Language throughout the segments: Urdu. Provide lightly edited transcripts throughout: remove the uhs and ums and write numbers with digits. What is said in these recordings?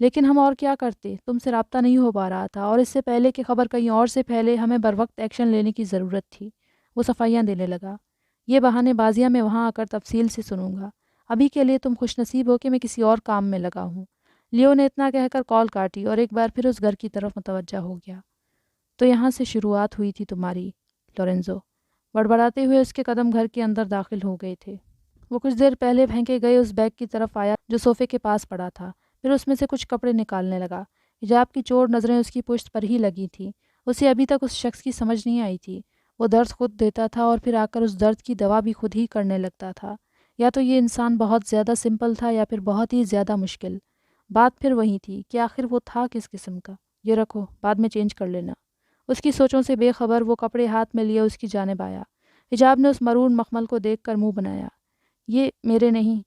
لیکن ہم اور کیا کرتے، تم سے رابطہ نہیں ہو پا رہا تھا، اور اس سے پہلے کہ خبر کہیں اور سے پھیلے ہمیں بروقت ایکشن لینے کی ضرورت تھی۔ وہ صفائیاں دینے لگا۔ یہ بہانے بازیاں میں وہاں آ کر تفصیل سے سنوں گا، ابھی کے لیے تم خوش نصیب ہو کہ میں کسی اور کام میں لگا ہوں۔ لیو نے اتنا کہہ کر کال کاٹی اور ایک بار پھر اس گھر کی طرف متوجہ ہو گیا۔ تو یہاں سے شروعات ہوئی تھی تمہاری، لورینزو، بڑبڑاتے ہوئے اس کے قدم گھر کے اندر داخل ہو گئے تھے۔ وہ کچھ دیر پہلے پھینکے گئے اس بیگ کی طرف آیا جو صوفے کے پاس پڑا تھا، پھر اس میں سے کچھ کپڑے نکالنے لگا۔ حجاب کی چوٹ نظریں اس کی پشت پر ہی لگی تھیں۔ اسے ابھی تک اس شخص کی سمجھ نہیں آئی تھی۔ وہ درد خود دیتا تھا اور پھر آ کر اس درد کی دوا بھی خود ہی کرنے لگتا تھا۔ یا تو یہ انسان بہت زیادہ سمپل تھا یا پھر بہت ہی زیادہ مشکل۔ بات پھر وہی تھی کہ آخر وہ تھا کس قسم کا۔ یہ رکھو، بعد میں چینج کر لینا۔ اس کی سوچوں سے بے خبر وہ کپڑے ہاتھ میں لیے اس کی جانب آیا۔ حجاب نے اس مرون مخمل کو دیکھ کر منہ بنایا۔ یہ میرے نہیں،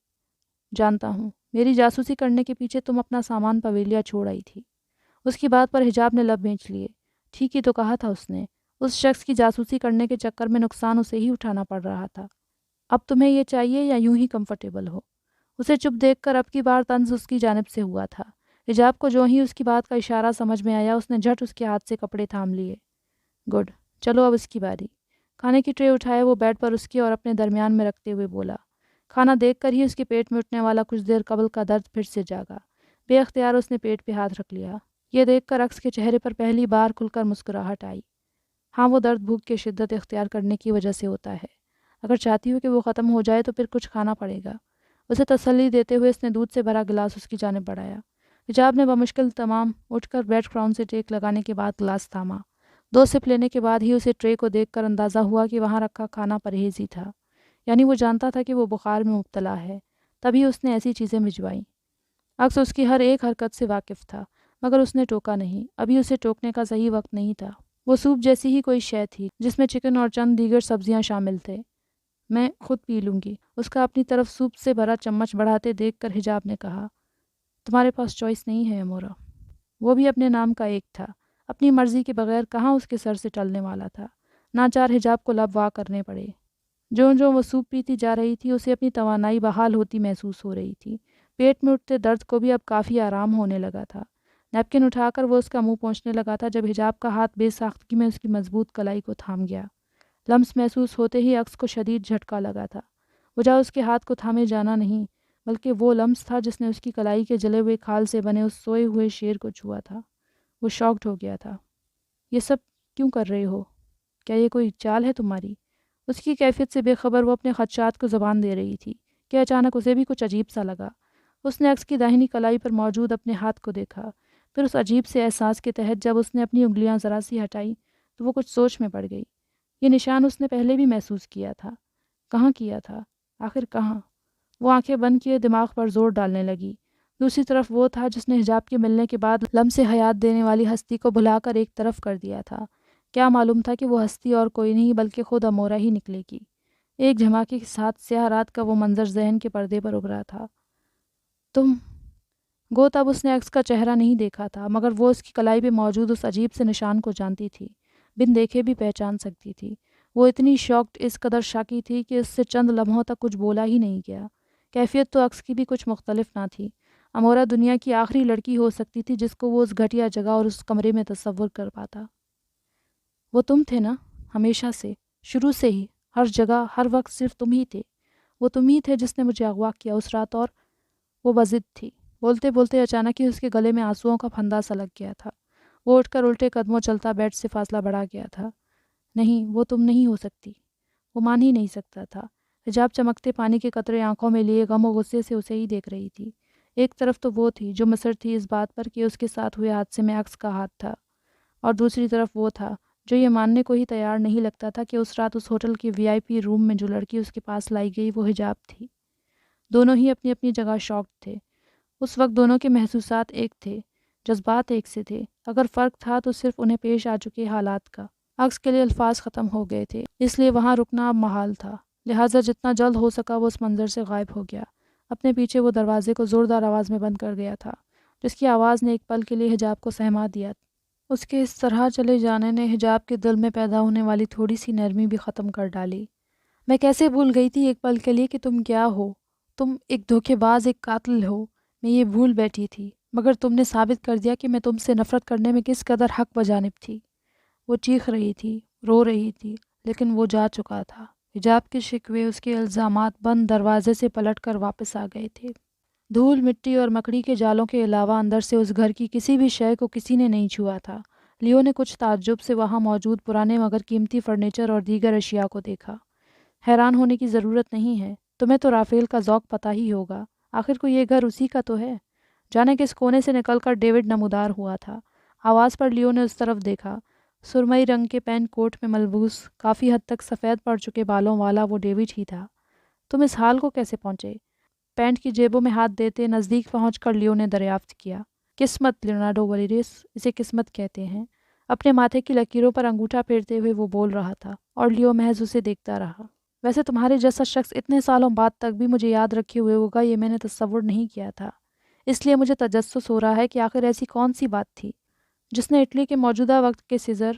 جانتا ہوں، میری جاسوسی کرنے کے پیچھے تم اپنا سامان پویلیا چھوڑ آئی تھی۔ اس کی بات پر حجاب نے لب بھینچ لیے۔ ٹھیک ہی تو کہا تھا اس نے، اس شخص کی جاسوسی کرنے کے چکر میں نقصان اسے ہی اٹھانا پڑ رہا تھا۔ اب تمہیں یہ چاہیے یا یوں ہی کمفرٹیبل ہو؟ اسے چپ دیکھ کر اب کی بار طنز اس کی جانب سے ہوا تھا۔ حجاب کو جو ہی اس کی بات کا اشارہ سمجھ میں آیا، اس نے جھٹ اس کے ہاتھ سے کپڑے تھام لیے۔ گڈ، چلو اب اس کی باری۔ کھانے کی ٹرے اٹھائے وہ بیڈ پر اس کے اور اپنے درمیان میں رکھتے ہوئے بولا۔ کھانا دیکھ کر ہی اس کے پیٹ میں اٹھنے والا کچھ دیر قبل کا درد پھر سے جاگا۔ بے اختیار اس نے پیٹ پہ ہاتھ رکھ لیا۔ یہ دیکھ کر عکس کے چہرے پر پہلی بار کھل کر مسکراہٹ آئی۔ ہاں، وہ درد بھوک کی شدت اختیار کرنے کی وجہ سے ہوتا ہے۔ اگر چاہتی ہو کہ وہ ختم ہو جائے تو پھر کچھ کھانا پڑے گا۔ اسے تسلی دیتے ہوئے اس نے دودھ سے بھرا گلاس اس کی جانب بڑھایا۔ حجاب نے بمشکل تمام اٹھ کر بریڈ کراؤن سے ٹیک لگانے کے بعد گلاس تھاما۔ 2 سپ لینے کے بعد ہی اسے ٹرے کو دیکھ کر اندازہ ہوا کہ وہاں رکھا کھانا پرہیزی تھا، یعنی وہ جانتا تھا کہ وہ بخار میں مبتلا ہے، تبھی اس نے ایسی چیزیں بھجوائیں۔ عکس اس کی ہر ایک حرکت سے واقف تھا، مگر اس نے ٹوکا نہیں۔ ابھی اسے ٹوکنے کا صحیح وقت نہیں تھا۔ وہ سوپ جیسی ہی کوئی شے تھی جس میں چکن اور چند دیگر سبزیاں شامل تھے۔ میں خود پی لوں گی، اس کا اپنی طرف سوپ سے بھرا چمچ بڑھاتے دیکھ کر حجاب نے کہا۔ تمہارے پاس چوائس نہیں ہے امورا۔ وہ بھی اپنے نام کا ایک تھا، اپنی مرضی کے بغیر کہاں اس کے سر سے ٹلنے والا تھا۔ ناچار حجاب کو لب وا کرنے پڑے۔ جو وہ سوپ پیتی جا رہی تھی اسے اپنی توانائی بحال ہوتی محسوس ہو رہی تھی۔ پیٹ میں اٹھتے درد کو بھی اب کافی آرام ہونے لگا تھا۔ نیپکن اٹھا کر وہ اس کا منہ پونچھنے لگا تھا جب حجاب کا ہاتھ بے ساختگی میں اس کی مضبوط کلائی کو تھام گیا۔ لمس محسوس ہوتے ہی عکس کو شدید جھٹکا لگا تھا۔ وجہ اس کے ہاتھ کو تھامے جانا نہیں، بلکہ وہ لمس تھا جس نے اس کی کلائی کے جلے ہوئے کھال سے بنے اس سوئے ہوئے شیر کو چھوا تھا۔ وہ شاکڈ ہو گیا تھا۔ یہ سب کیوں کر رہے ہو؟ کیا یہ کوئی چال ہے تمہاری؟ اس کی کیفیت سے بے خبر وہ اپنے خدشات کو زبان دے رہی تھی کہ اچانک اسے بھی کچھ عجیب سا لگا۔ اس نے عکس کی داہنی کلائی پر موجود اپنے ہاتھ کو دیکھا، پھر اس عجیب سے احساس کے تحت جب اس نے اپنی انگلیاں ذرا سی ہٹائی تو وہ کچھ سوچ میں پڑ گئی۔ یہ نشان اس نے پہلے بھی محسوس کیا تھا۔ کہاں کیا تھا؟ آخر کہاں؟ وہ آنکھیں بند کیے دماغ پر زور ڈالنے لگی۔ دوسری طرف وہ تھا جس نے حجاب کے ملنے کے بعد لمس حیات دینے والی ہستی کو بھلا کر ایک طرف کر دیا تھا۔ کیا معلوم تھا کہ وہ ہستی اور کوئی نہیں بلکہ خود امورا ہی نکلے گی۔ ایک جھماکے کے ساتھ سیاہ رات کا وہ منظر ذہن کے پردے پر ابھرا تھا۔ تم گو تب اس نے عکس کا چہرہ نہیں دیکھا تھا، مگر وہ اس کی کلائی پہ موجود اس عجیب سے نشان کو جانتی تھی، بن دیکھے بھی پہچان سکتی تھی۔ وہ اتنی شاکڈ، اس قدر شاکی تھی کہ اس سے چند لمحوں تک کچھ بولا ہی نہیں گیا۔ کیفیت تو عکس کی بھی کچھ مختلف نہ تھی۔ امورا دنیا کی آخری لڑکی ہو سکتی تھی جس کو وہ اس گھٹیا جگہ اور اس کمرے میں تصور کر پاتا۔ وہ تم تھے نا، ہمیشہ سے، شروع سے ہی، ہر جگہ، ہر وقت صرف تم ہی تھے۔ وہ تم ہی تھے جس نے مجھے اغوا کیا اس رات، اور وہ بضد تھی۔ بولتے بولتے اچانک ہی اس کے گلے میں آنسوؤں کا پھندا سا لگ گیا تھا۔ وہ اٹھ کر الٹے قدموں چلتا بیڈ سے فاصلہ بڑھا گیا تھا۔ نہیں، وہ تم نہیں ہو سکتی۔ وہ مان ہی نہیں سکتا تھا۔ حجاب چمکتے پانی کے قطرے آنکھوں میں لیے غم و غصے سے اسے ہی دیکھ رہی تھی۔ ایک طرف تو وہ تھی جو مصر تھی اس بات پر کہ اس کے ساتھ ہوئے حادثے میں عکس کا ہاتھ تھا، اور دوسری طرف وہ تھا جو یہ ماننے کو ہی تیار نہیں لگتا تھا کہ اس رات اس ہوٹل کے VIP روم میں جو لڑکی اس کے پاس لائی گئی وہ حجاب تھی۔ دونوں ہی اپنی اپنی جگہ شاکڈ تھے۔ اس وقت دونوں کے محسوسات ایک تھے، جذبات ایک سے تھے، اگر فرق تھا تو صرف انہیں پیش آ چکے حالات کا۔ عکس کے لیے الفاظ ختم ہو گئے تھے، اس لیے وہاں رکنا اب محال تھا، لہٰذا جتنا جلد ہو سکا وہ اس منظر سے غائب ہو گیا۔ اپنے پیچھے وہ دروازے کو زوردار آواز میں بند کر گیا تھا، جس کی آواز نے ایک پل کے لیے حجاب کو سہما دیا۔ اس کے اس طرح چلے جانے نے حجاب کے دل میں پیدا ہونے والی تھوڑی سی نرمی بھی ختم کر ڈالی۔ میں کیسے بھول گئی تھی ایک پل کے لیے کہ تم کیا ہو، تم ایک دھوکے باز، ایک قاتل ہو۔ میں یہ بھول بیٹھی تھی، مگر تم نے ثابت کر دیا کہ میں تم سے نفرت کرنے میں کس قدر حق بجانب تھی۔ وہ چیخ رہی تھی، رو رہی تھی، لیکن وہ جا چکا تھا۔ حجاب کے شکوے، اس کے الزامات بند دروازے سے پلٹ کر واپس آ گئے تھے۔ دھول، مٹی اور مکڑی کے جالوں کے علاوہ اندر سے اس گھر کی کسی بھی شے کو کسی نے نہیں چھوا تھا۔ لیو نے کچھ تعجب سے وہاں موجود پرانے مگر قیمتی فرنیچر اور دیگر اشیاء کو دیکھا۔ حیران ہونے کی ضرورت نہیں ہے، تمہیں تو رافیل کا ذوق پتہ ہی ہوگا، آخر کو یہ گھر اسی کا تو ہے۔ جانے کس کونے سے نکل کر ڈیوڈ نمودار ہوا تھا۔ آواز پر لیو نے اس طرف دیکھا۔ سرمئی رنگ کے پینٹ کوٹ میں ملبوس، کافی حد تک سفید پڑ چکے بالوں والا وہ ڈیوڈ ہی تھا۔ تم اس حال کو کیسے پہنچے؟ پینٹ کی جیبوں میں ہاتھ دیتے نزدیک پہنچ کر لیو نے دریافت کیا۔ قسمت لیونارڈو ولیریس، اسے قسمت کہتے ہیں۔ اپنے ماتھے کی لکیروں پر انگوٹھا پھیرتے ہوئے وہ بول رہا تھا، اور لیو محض اسے دیکھتا رہا۔ ویسے تمہارے جیسا شخص اتنے سالوں بعد تک بھی مجھے یاد رکھے ہوئے ہوگا، یہ میں نے تصور نہیں کیا تھا۔ اس لیے مجھے تجسس ہو رہا ہے کہ آخر ایسی کون سی بات تھی جس نے اٹلی کے موجودہ وقت کے سیزر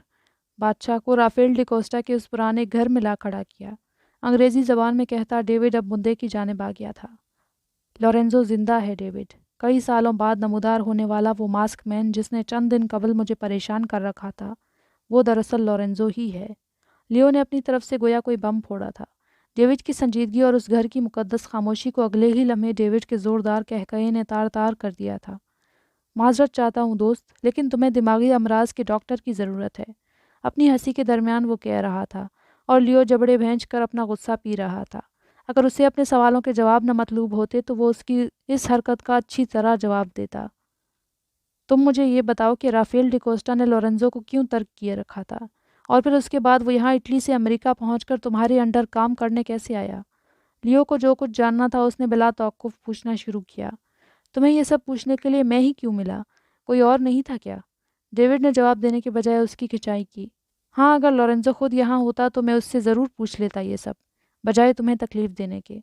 بادشاہ کو رافیل ڈی کوسٹا کے اس پرانے گھر میں لا کھڑا کیا۔ انگریزی زبان میں کہتا ڈیوڈ اب مدعے کی جانب آ گیا تھا۔ لورینزو زندہ ہے ڈیوڈ، کئی سالوں بعد نمودار ہونے والا وہ ماسک مین جس نے چند دن قبل مجھے پریشان کر رکھا تھا، وہ دراصل لورینزو ہی ہے۔ لیو نے اپنی طرف سے گویا کوئی بم پھوڑا تھا۔ ڈیوڈ کی سنجیدگی اور اس گھر کی مقدس خاموشی کو اگلے ہی لمحے ڈیوڈ کے زوردار قہقہے نے تار تار کر دیا تھا۔ معذرت چاہتا ہوں دوست، لیکن تمہیں دماغی امراض کے ڈاکٹر کی ضرورت ہے، اپنی ہنسی کے درمیان وہ کہہ رہا تھا، اور لیو جبڑے بھینچ کر اپنا غصہ پی رہا تھا۔ اگر اسے اپنے سوالوں کے جواب نہ مطلوب ہوتے تو وہ اس کی اس حرکت کا اچھی طرح جواب دیتا۔ تم مجھے یہ بتاؤ کہ رافیل ڈی کوسٹا نے لورینزو کو کیوں ترک کیے رکھا تھا، اور پھر اس کے بعد وہ یہاں اٹلی سے امریکہ پہنچ کر تمہارے انڈر کام کرنے کیسے آیا؟ لیو کو جو کچھ جاننا تھا اس نے بلا توقف پوچھنا شروع کیا۔ تمہیں یہ سب پوچھنے کے لیے میں ہی کیوں ملا؟ کوئی اور نہیں تھا کیا؟ ڈیوڈ نے جواب دینے کے بجائے اس کی کھچائی کی۔ ہاں، اگر لورینزو خود یہاں ہوتا تو میں اس سے ضرور پوچھ لیتا یہ سب، بجائے تمہیں تکلیف دینے کے۔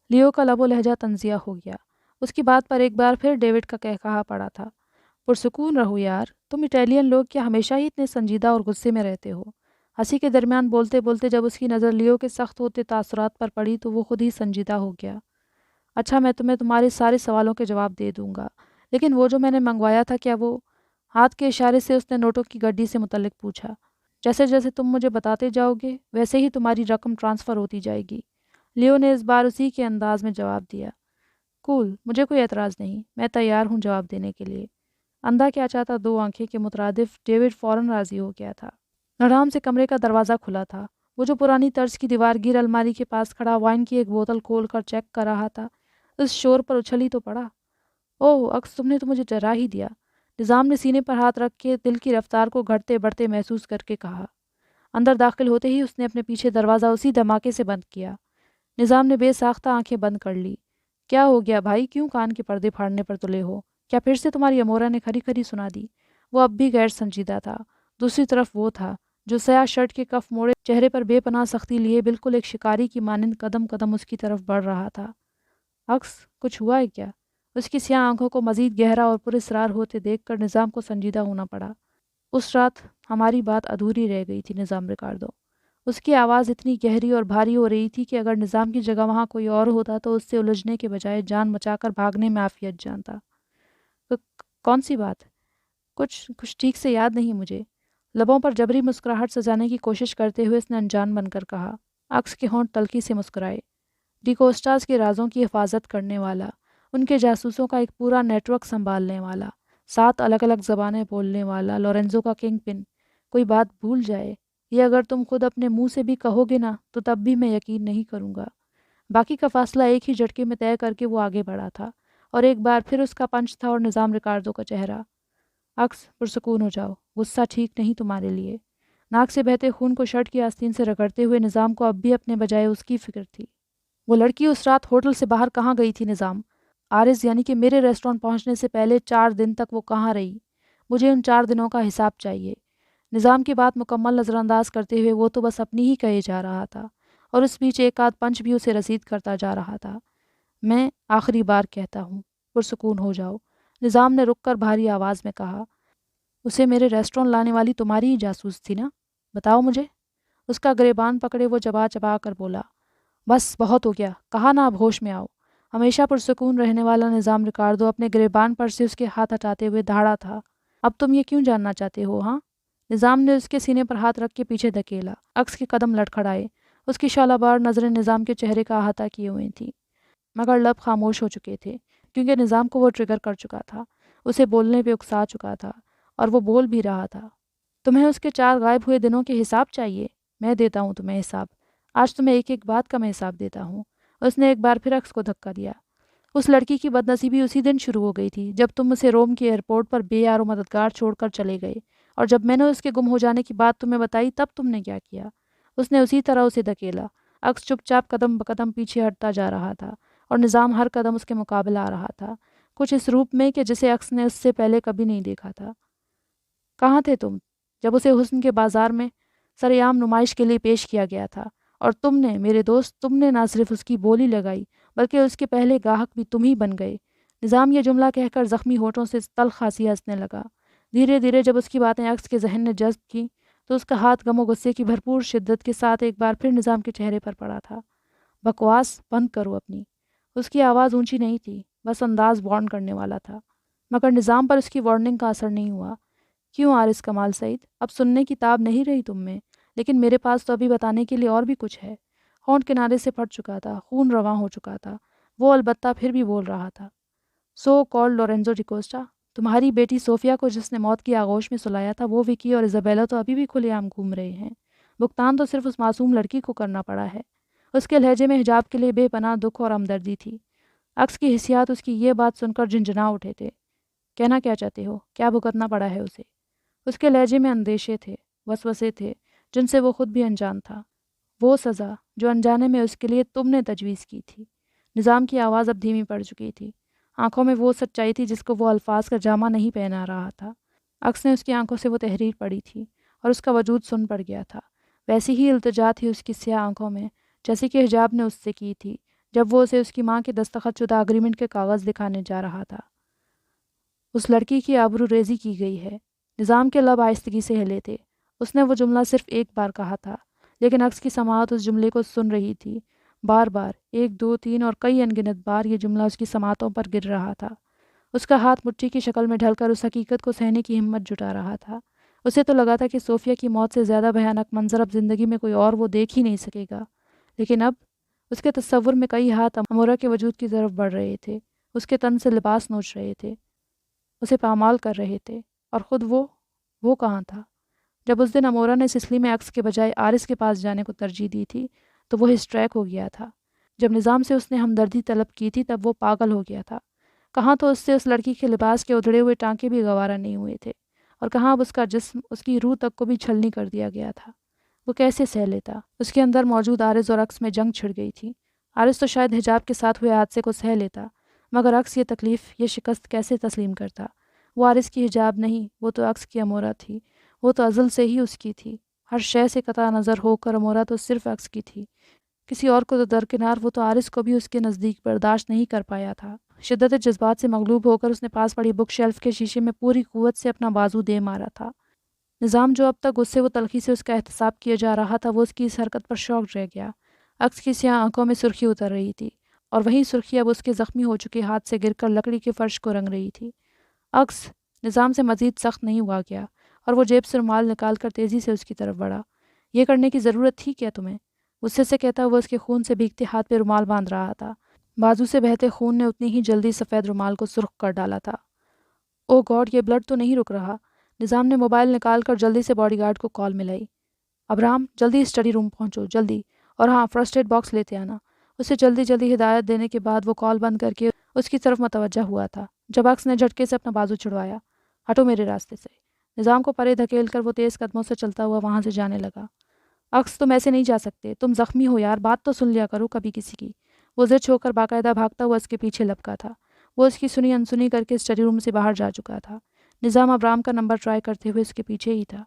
لیو کا لب و لہجہ طنزیہ ہو گیا۔ اس کی بات پر ایک بار پھر ڈیوڈ کا کہا پڑا تھا، پرسکون رہو یار، تم اٹیلین لوگ کیا ہمیشہ ہی اتنے سنجیدہ اور غصے میں رہتے ہو؟ ہنسی کے درمیان بولتے بولتے جب اس کی نظر لیو کے سخت ہوتے تاثرات پر پڑی تو وہ خود ہی سنجیدہ ہو گیا۔ اچھا، میں تمہیں تمہارے سارے سوالوں کے جواب دے دوں گا، لیکن وہ جو میں نے منگوایا تھا کیا وہ؟ ہاتھ کے اشارے سے اس نے نوٹوں کی گڈی سے متعلق پوچھا۔ جیسے جیسے تم مجھے بتاتے جاؤ گے ویسے ہی تمہاری رقم ٹرانسفر ہوتی جائے گی، لیو نے اس بار اسی کے انداز میں جواب دیا۔ کول، مجھے کوئی اعتراض نہیں، میں تیار ہوں جواب دینے کے لیے۔ اندھا کیا چاہتا دو آنکھیں کے مترادف ڈیوڈ فوراً راضی ہو گیا تھا۔ دھڑام سے کمرے کا دروازہ کھلا تھا۔ وہ جو پرانی طرز کی دیوار گیر الماری کے پاس کھڑا وائن کی ایک بوتل کھول کر چیک کر رہا تھا، اس شور پر اچھل ہی تو پڑا۔ اوہ اکس، تم نے تو مجھے ڈرا ہی دیا، نظام نے سینے پر ہاتھ رکھ کے دل کی رفتار کو گھٹتے بڑھتے محسوس کر کے کہا۔ اندر داخل ہوتے ہی اس نے اپنے پیچھے دروازہ اسی دھماکے سے بند کیا۔ نظام نے بے ساختہ آنکھیں بند کر لی۔ کیا ہو گیا بھائی، کیوں کان کے پردے پھاڑنے پر تلے ہو؟ کیا پھر سے تمہاری امورا نے کھری کھری سنا دی؟ وہ اب بھی غیر سنجیدہ تھا۔ دوسری طرف وہ تھا جو سیاہ شرٹ کے کف موڑے چہرے پر بے پناہ سختی لیے بالکل ایک شکاری کی مانند قدم قدم اس کی طرف بڑھ رہا تھا۔ اکس، کچھ ہوا ہے کیا؟ اس کی سیاہ آنکھوں کو مزید گہرا اور پراسرار ہوتے دیکھ کر نظام کو سنجیدہ ہونا پڑا۔ اس رات ہماری بات ادھوری رہ گئی تھی نظام ریکارڈو۔ اس کی آواز اتنی گہری اور بھاری ہو رہی تھی کہ اگر نظام کی جگہ وہاں کوئی اور ہوتا تو اس سے الجھنے کے بجائے جان بچا کر بھاگنے میں عافیت جانتا۔ کون سی بات؟ کچھ ٹھیک سے یاد نہیں مجھے، لبوں پر جبری مسکراہٹ سجانے کی کوشش کرتے ہوئے اس نے انجان بن کر کہا۔ اکس کے ہونٹ تلخی سے مسکرائے۔ ڈی کوسٹاز کے رازوں کی حفاظت کرنے والا، ان کے جاسوسوں کا ایک پورا نیٹ ورک سنبھالنے والا، 7 الگ الگ زبانیں بولنے والا لورینزو کا کنگ پن کوئی بات بھول جائے، یہ اگر تم خود اپنے منہ سے بھی کہو گے نا تو تب بھی میں یقین نہیں کروں گا۔ باقی کا فاصلہ ایک ہی جھٹکے میں طے کر کے وہ آگے بڑھا تھا، اور ایک بار پھر اس کا پنچ تھا اور نظام ریکارڈو کا چہرہ۔ اکس، پرسکون ہو جاؤ، غصہ ٹھیک نہیں تمہارے لیے۔ ناک سے بہتے خون کو شرٹ کی آستین سے رگڑتے ہوئے نظام کو اب بھی اپنے بجائے اس کی فکر تھی۔ وہ لڑکی اس رات ہوٹل سے باہر کہاں گئی تھی نظام؟ عارض یعنی کہ میرے ریسٹورانٹ پہنچنے سے پہلے 4 دن تک وہ کہاں رہی؟ مجھے ان 4 دنوں کا حساب چاہیے۔ نظام کی بات مکمل نظر انداز کرتے ہوئے وہ تو بس اپنی ہی کہے جا رہا تھا، اور اس بیچ ایک آدھ پنچ بھی اسے رسید کرتا جا رہا تھا۔ میں آخری بار کہتا ہوں، پرسکون ہو جاؤ، نظام نے رک کر بھاری آواز میں کہا۔ اسے میرے ریسٹورانٹ لانے والی تمہاری ہی جاسوس تھی نا؟ بتاؤ مجھے۔ اس کا گریبان پکڑے وہ چبا چبا کر بولا۔ بس بہت ہو گیا، کہا نا اب ہوش میں آؤ۔ ہمیشہ پرسکون رہنے والا نظام رکاردو اپنے گریبان پر سے اس کے ہاتھ ہٹاتے ہوئے دھاڑا تھا۔ اب تم یہ کیوں جاننا چاہتے ہو ہاں؟ نظام نے اس کے سینے پر ہاتھ رکھ کے پیچھے دھکیلا۔ عکس کے قدم لڑکھڑائے۔ اس کی شعلہ بار نظریں نظام کے چہرے کا احاطہ کیے ہوئے تھیں، مگر لب خاموش ہو چکے تھے، کیونکہ نظام کو وہ ٹریگر کر چکا تھا، اسے بولنے پہ اکسا چکا تھا، اور وہ بول بھی رہا تھا۔ تمہیں اس کے 4 غائب ہوئے دنوں کے حساب چاہیے؟ میں دیتا ہوں تمہیں حساب۔ آج تمہیں ایک ایک بات کا میں حساب دیتا ہوں۔ اس نے ایک بار پھر عکس کو دھکا دیا۔ اس لڑکی کی بدنصیبی اسی دن شروع ہو گئی تھی جب تم اسے روم کے ایئرپورٹ پر بے یار و مددگار چھوڑ کر چلے گئے، اور جب میں نے اس کے گم ہو جانے کی بات تمہیں بتائی تب تم نے کیا کیا؟ اس نے اسی طرح اسے دھکیلا۔ عکس چپ چاپ قدم بقدم پیچھے ہٹتا جا رہا تھا، اور نظام ہر قدم اس کے مقابل آ رہا تھا، کچھ اس روپ میں کہ جسے عکس نے اس سے پہلے کبھی نہیں دیکھا تھا۔ کہاں تھے تم جب اسے حسن کے بازار میں سرعام نمائش کے لیے پیش کیا گیا تھا؟ اور تم نے میرے دوست، تم نے نہ صرف اس کی بولی لگائی بلکہ اس کے پہلے گاہک بھی تم ہی بن گئے۔ نظام یہ جملہ کہہ کر زخمی ہونٹوں سے تلخ ہنسی ہنسنے لگا۔ دھیرے دھیرے جب اس کی باتیں عکس کے ذہن نے جذب کی تو اس کا ہاتھ غم و غصے کی بھرپور شدت کے ساتھ ایک بار پھر نظام کے چہرے پر پڑا تھا۔ بکواس بند کرو اپنی۔ اس کی آواز اونچی نہیں تھی، بس انداز وارن کرنے والا تھا، مگر نظام پر اس کی وارننگ کا اثر نہیں ہوا۔ کیوں عارض کمال سعید، اب سننے کی تاب نہیں رہی تم میں؟ لیکن میرے پاس تو ابھی بتانے کے لیے اور بھی کچھ ہے۔ ہونٹ کنارے سے پھٹ چکا تھا، خون رواں ہو چکا تھا، وہ البتہ پھر بھی بول رہا تھا۔ سو کالڈ لورینزو ڈی کوسٹا، تمہاری بیٹی صوفیہ کو جس نے موت کی آغوش میں سلایا تھا، وہ وکی اور ایزابیلا تو ابھی بھی کھلے عام گھوم رہے ہیں۔ بھگتان تو صرف اس معصوم لڑکی کو کرنا پڑا ہے۔ اس کے لہجے میں حجاب کے لیے بے پناہ دکھ اور ہمدردی تھی۔ عکس کی حسیات اس کی یہ بات سن کر جھنجھنا اٹھے تھے۔ کہنا کیا چاہتے ہو؟ کیا بھگتنا پڑا ہے اسے؟ اس کے لہجے میں اندیشے تھے، وسوسے تھے جن سے وہ خود بھی انجان تھا۔ وہ سزا جو انجانے میں اس کے لیے تم نے تجویز کی تھی۔ نظام کی آواز اب دھیمی پڑ چکی تھی، آنکھوں میں وہ سچائی تھی جس کو وہ الفاظ کا جامہ نہیں پہنا رہا تھا۔ عکس نے اس کی آنکھوں سے وہ تحریر پڑھی تھی اور اس کا وجود سن پڑ گیا تھا۔ ویسی ہی التجا تھی اس کی سیاہ آنکھوں میں جیسی کہ حجاب نے اس سے کی تھی جب وہ اسے اس کی ماں کے دستخط شدہ اگریمنٹ کے کاغذ دکھانے جا رہا تھا۔ اس لڑکی کی آبرو ریزی کی گئی ہے۔ نظام کے لب آہستگی سے ہلے تھے۔ اس نے وہ جملہ صرف ایک بار کہا تھا، لیکن عکس کی سماعت اس جملے کو سن رہی تھی۔ بار بار، 1 2 3 اور کئی انگنت بار یہ جملہ اس کی سماعتوں پر گر رہا تھا۔ اس کا ہاتھ مٹھی کی شکل میں ڈھل کر اس حقیقت کو سہنے کی ہمت جٹا رہا تھا۔ اسے تو لگا تھا کہ صوفیہ کی موت سے زیادہ بھیانک منظر اب زندگی میں کوئی اور وہ دیکھ ہی نہیں سکے گا، لیکن اب اس کے تصور میں کئی ہاتھ امورا کے وجود کی طرف بڑھ رہے تھے، اس کے تن سے لباس نوچ رہے تھے، اسے پامال کر رہے تھے، اور خود وہ کہاں تھا؟ جب اس دن امورا نے سسلی میں عکس کے بجائے آرس کے پاس جانے کو ترجیح دی تھی تو وہ ہسٹریک ہو گیا تھا۔ جب نظام سے اس نے ہمدردی طلب کی تھی تب وہ پاگل ہو گیا تھا۔ کہاں تو اس سے اس لڑکی کے لباس کے ادھڑے ہوئے ٹانکے بھی گوارا نہیں ہوئے تھے، اور کہاں اب اس کا جسم، اس کی روح تک کو بھی چھلنی کر دیا گیا تھا۔ وہ کیسے سہ لیتا؟ اس کے اندر موجود عارض اور عکس میں جنگ چھڑ گئی تھی۔ عارض تو شاید حجاب کے ساتھ ہوئے حادثے کو سہ لیتا، مگر عکس یہ تکلیف، یہ شکست کیسے تسلیم کرتا؟ وہ عارض کی حجاب نہیں، وہ تو عکس کی امورا تھی، وہ تو ازل سے ہی اس کی تھی۔ ہر شے سے قطع نظر ہو کر امورا تو صرف عکس کی تھی، کسی اور کو تو درکنار وہ تو عارض کو بھی اس کے نزدیک برداشت نہیں کر پایا تھا۔ شدت جذبات سے مغلوب ہو کر اس نے پاس پڑی بک شیلف کے شیشے میں پوری قوت سے اپنا بازو دے مارا تھا۔ نظام جو اب تک غصے و تلخی سے اس کا احتساب کیا جا رہا تھا، وہ اس کی اس حرکت پر شاک رہ گیا۔ عکس کی سیاہ آنکھوں میں سرخی اتر رہی تھی، اور وہی سرخی اب اس کے زخمی ہو چکے ہاتھ سے گر کر لکڑی کے فرش کو رنگ رہی تھی۔ عکس نظام سے مزید سخت نہیں ہوا گیا، اور وہ جیب سے رومال نکال کر تیزی سے اس کی طرف بڑھا۔ یہ کرنے کی ضرورت تھی کیا تمہیں؟ غصے سے کہتا ہوا اس کے خون سے بھیگتے ہاتھ پہ رومال باندھ رہا تھا۔ بازو سے بہتے خون نے اتنی ہی جلدی سفید رومال کو سرخ کر ڈالا تھا۔ او گاڈ، یہ بلڈ تو نہیں رک رہا۔ نظام نے موبائل نکال کر جلدی سے باڈی گارڈ کو کال ملائی۔ ابرام، جلدی اسٹڈی روم پہنچو، جلدی، اور ہاں، فرسٹ ایڈ باکس لیتے آنا۔ اسے جلدی جلدی ہدایت دینے کے بعد وہ کال بند کر کے اس کی طرف متوجہ ہوا تھا، جب عکس نے جھٹکے سے اپنا بازو چھڑوایا۔ ہٹو میرے راستے سے۔ نظام کو پرے دھکیل کر وہ تیز قدموں سے چلتا ہوا وہاں سے جانے لگا۔ عکس، تم ایسے نہیں جا سکتے، تم زخمی ہو یار، بات تو سن لیا کرو کبھی کسی کی۔ وہ زچ ہو کر باقاعدہ بھاگتا ہوا اس کے پیچھے لپکا تھا۔ وہ اس کی سنی انسنی کر کے اسٹڈی روم سے باہر جا چکا تھا۔ نظام ابرام کا نمبر ٹرائی کرتے ہوئے اس کے پیچھے ہی تھا۔